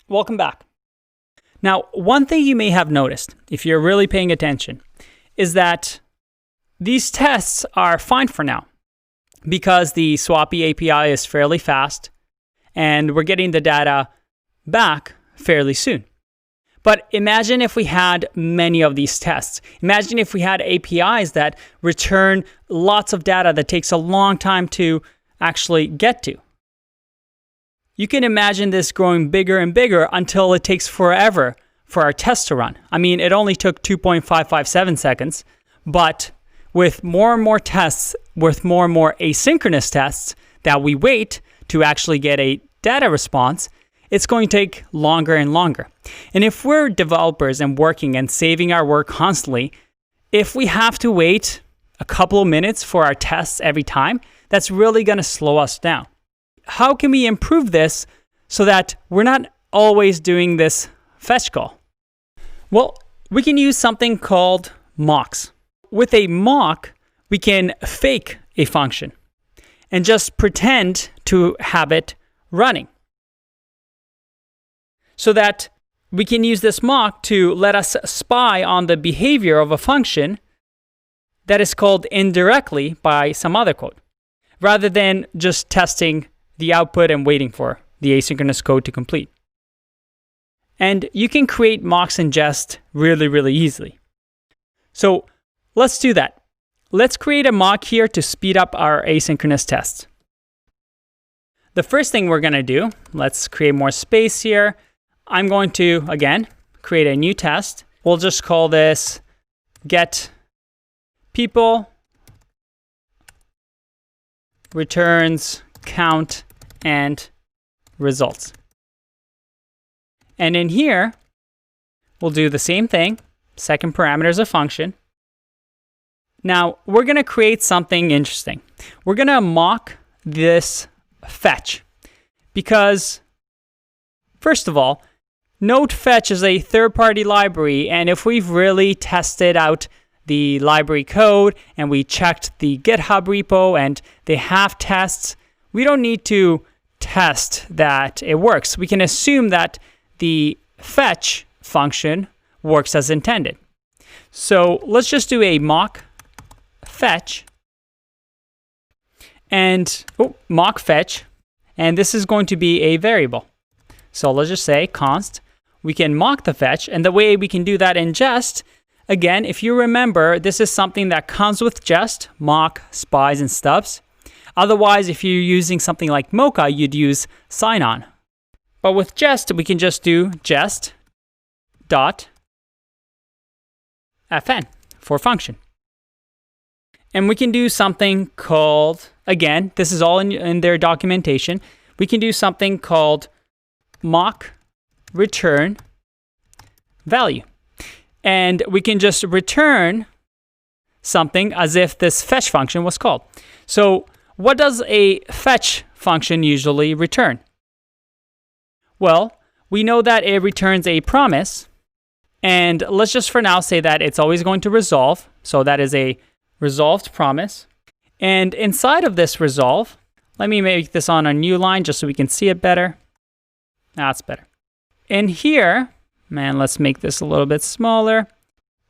Welcome back. Now, one thing you may have noticed, if you're really paying attention, is that these tests are fine for now because the Swappy API is fairly fast and we're getting the data back fairly soon. But imagine if we had many of these tests. Imagine if we had APIs that return lots of data that takes a long time to actually get to. You can imagine this growing bigger and bigger until it takes forever for our test to run. I mean, it only took 2.557 seconds, but with more and more tests, with more and more asynchronous tests that we wait to actually get a data response, it's going to take longer and longer. And if we're developers and working and saving our work constantly, if we have to wait a couple of minutes for our tests every time, that's really going to slow us down. How can we improve this so that we're not always doing this fetch call? Well, we can use something called mocks. With a mock, we can fake a function and just pretend to have it running, so that we can use this mock to let us spy on the behavior of a function that is called indirectly by some other code, rather than just testing the output and waiting for the asynchronous code to complete. And you can create mocks in Jest really, really easily. So let's do that. Let's create a mock here to speed up our asynchronous tests. The first thing we're going to do, let's create more space here. I'm going to, again, create a new test. We'll just call this get people returns count and results. And in here, we'll do the same thing. Second parameter is a function. Now, we're going to create something interesting. We're going to mock this fetch because, first of all, Node Fetch is a third-party library, and if we've really tested out the library code and we checked the GitHub repo and they have tests, we don't need to test that it works. We can assume that the fetch function works as intended. So let's just do a mock fetch and mock fetch, and this is going to be a variable. So let's just say const. We can mock the fetch, and the way we can do that in Jest, again, if you remember, this is something that comes with Jest, mock, spies, and stubs. Otherwise, if you're using something like Mocha, you'd use sign-on. But with Jest, we can just do jest.fn for function. And we can do something called, again, this is all in their documentation, we can do something called mock return value. And we can just return something as if this fetch function was called. So what does a fetch function usually return? Well, we know that it returns a promise, and let's just for now say that it's always going to resolve. So that is a resolved promise. And inside of this resolve, let me make this on a new line just so we can see it better. That's better. And here, man, let's make this a little bit smaller.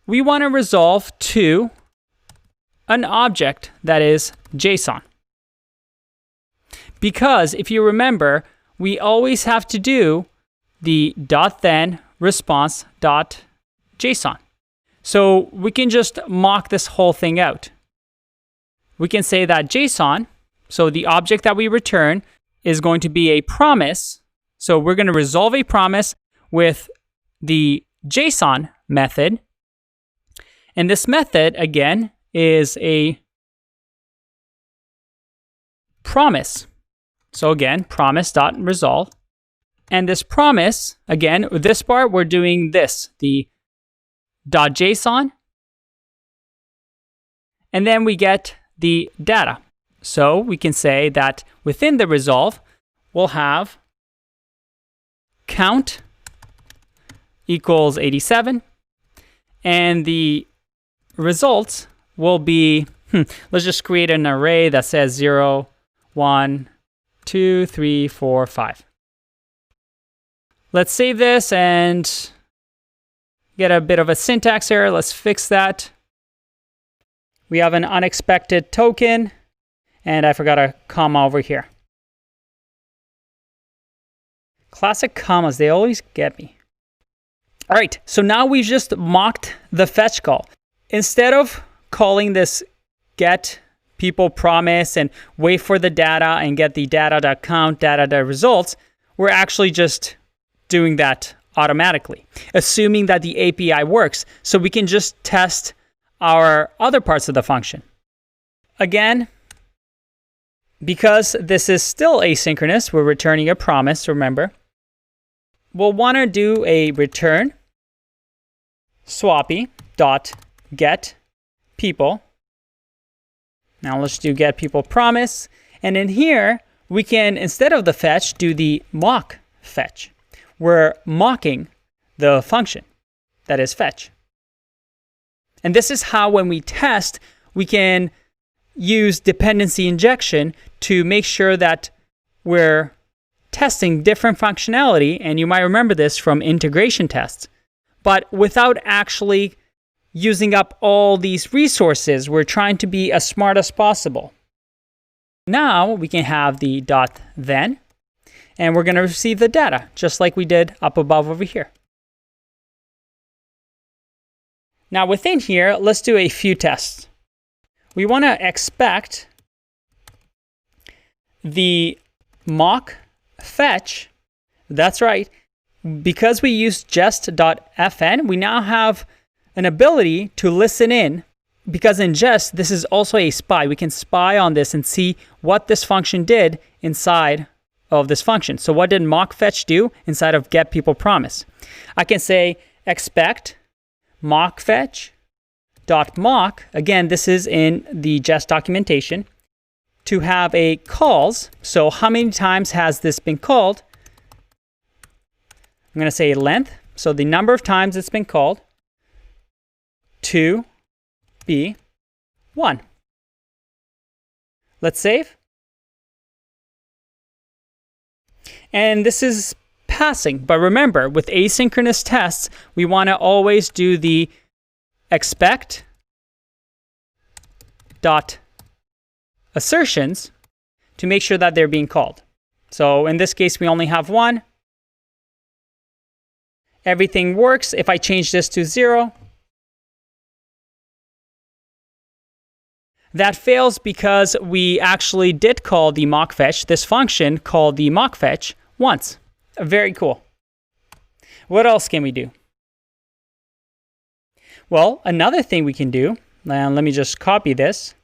We want to resolve to an object that is JSON. Because if you remember, we always have to do the .then response.json. So we can just mock this whole thing out. We can say that JSON, so the object that we return, is going to be a promise. So we're going to resolve a promise with the JSON method. And this method, again, is a promise. So again, promise.resolve. And this promise, again, this part, we're doing this, the .json. And then we get the data. So we can say that within the resolve, we'll have count equals 87. And the results will be, let's just create an array that says 0, 1, 2, 3, 4, 5. Let's save this and get a bit of a syntax error. Let's fix that. We have an unexpected token, and I forgot a comma over here. Classic commas, they always get me. All right, so now we just mocked the fetch call. Instead of calling this get people promise and wait for the data and get the data.count, data.results, we're actually just doing that automatically, assuming that the API works, so we can just test our other parts of the function. Again, because this is still asynchronous, we're returning a promise, remember. We'll want to do a return swappy.get people. Now let's do get people promise. And in here, we can, instead of the fetch, do the mock fetch. We're mocking the function that is fetch. And this is how, when we test, we can use dependency injection to make sure that we're testing different functionality. And you might remember this from integration tests. But without actually using up all these resources, we're trying to be as smart as possible. Now we can have the .then, and we're going to receive the data, just like we did up above over here. Now within here, let's do a few tests. We want to expect the mock fetch. That's right. Because we used jest.fn, we now have an ability to listen in, because in jest, this is also a spy. We can spy on this and see what this function did inside of this function. So what did mock fetch do inside of get people promise? I can say expect mock fetch dot mock. Again, this is in the jest documentation, to have a calls. So how many times has this been called? I'm going to say length. So the number of times it's been called to be 1. Let's save. And this is passing. But remember, with asynchronous tests, we want to always do the expect dot assertions to make sure that they're being called. So in this case, we only have 1. Everything works. If I change this to 0, that fails because we actually did call the mock fetch. This function called the mock fetch once. Very cool. What else can we do? Well, another thing we can do, and let me just copy this.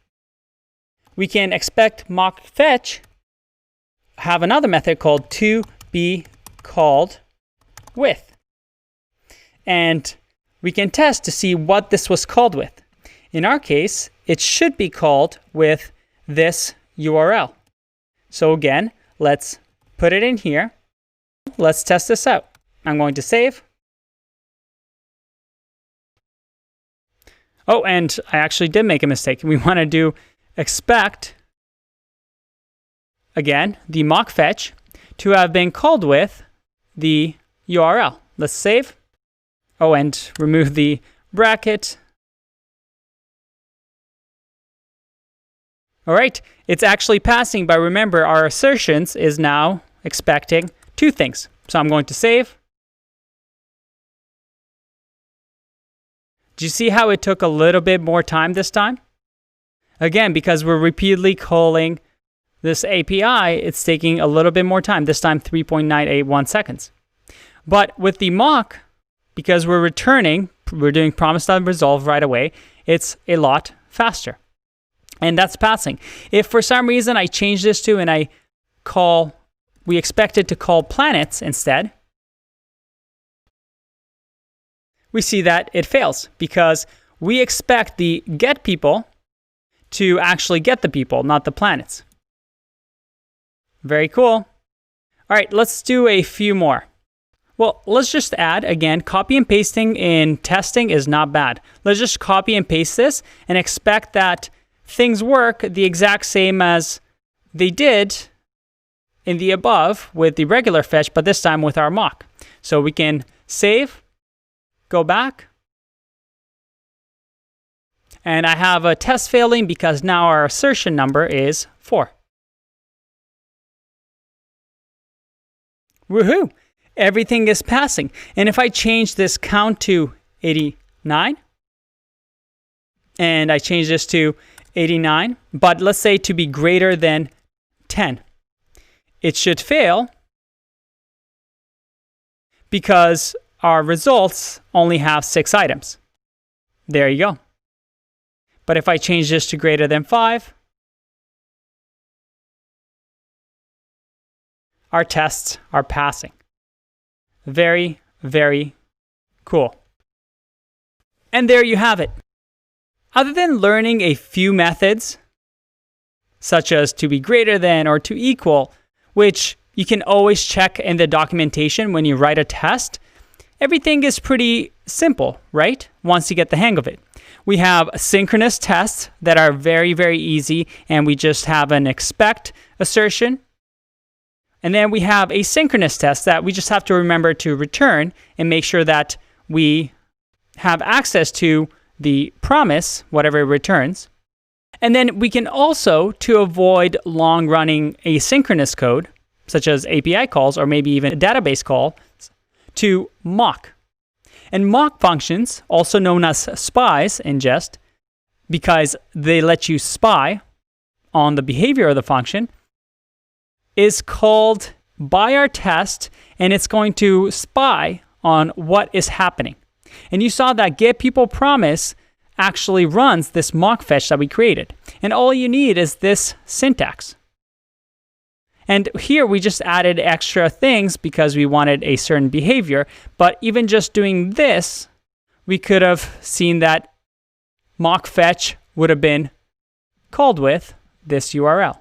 We can expect mock fetch, have another method called to be called with. And we can test to see what this was called with. In our case, it should be called with this URL. So again, let's put it in here. Let's test this out. I'm going to save. Oh, and I actually did make a mistake. We want to do expect, again, the mock fetch to have been called with the URL. Let's save. Oh, and remove the bracket. All right, it's actually passing, but remember, our assertions is now expecting 2 things. So I'm going to save. Do you see how it took a little bit more time this time? Again, because we're repeatedly calling this API, it's taking a little bit more time, this time 3.981 seconds. But with the mock, because we're doing promise.resolve right away, it's a lot faster. And that's passing. If for some reason I change this to and we expect it to call planets instead, we see that it fails because we expect the get people to actually get the people, not the planets. Very cool. All right, let's do a few more. Well, let's just add, again, copy and pasting in testing is not bad. Let's just copy and paste this and expect that things work the exact same as they did in the above with the regular fetch, but this time with our mock. So we can save, go back, and I have a test failing because now our assertion number is 4. Woohoo! Everything is passing. And if I change this count to 89, and I change this to 89, but let's say to be greater than 10, it should fail because our results only have 6 items. There you go. But if I change this to greater than 5, our tests are passing. Very, very cool. And there you have it. Other than learning a few methods, such as to be greater than or to equal, which you can always check in the documentation when you write a test, everything is pretty simple, right? Once you get the hang of it. We have synchronous tests that are very, very easy, and we just have an expect assertion. And then we have asynchronous tests that we just have to remember to return and make sure that we have access to the promise, whatever it returns. And then we can also, to avoid long-running asynchronous code, such as API calls or maybe even a database call, to mock. And mock functions, also known as spies in Jest, because they let you spy on the behavior of the function, is called by our test, and it's going to spy on what is happening. And you saw that getPeoplePromise actually runs this mock fetch that we created. And all you need is this syntax. And here we just added extra things because we wanted a certain behavior. But even just doing this, we could have seen that mock fetch would have been called with this URL.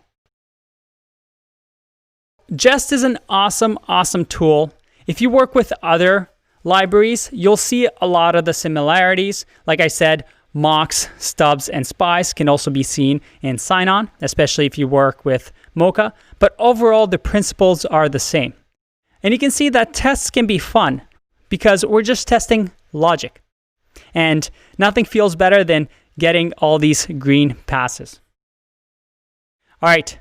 Jest is an awesome, awesome tool. If you work with other libraries, you'll see a lot of the similarities. Like I said, mocks, stubs, and spies can also be seen in Sign-On, especially if you work with Mocha. But overall, the principles are the same. And you can see that tests can be fun because we're just testing logic. And nothing feels better than getting all these green passes. All right,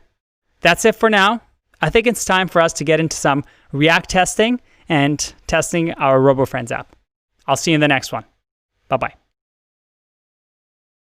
that's it for now. I think it's time for us to get into some React testing and testing our RoboFriends app. I'll see you in the next one. Bye-bye.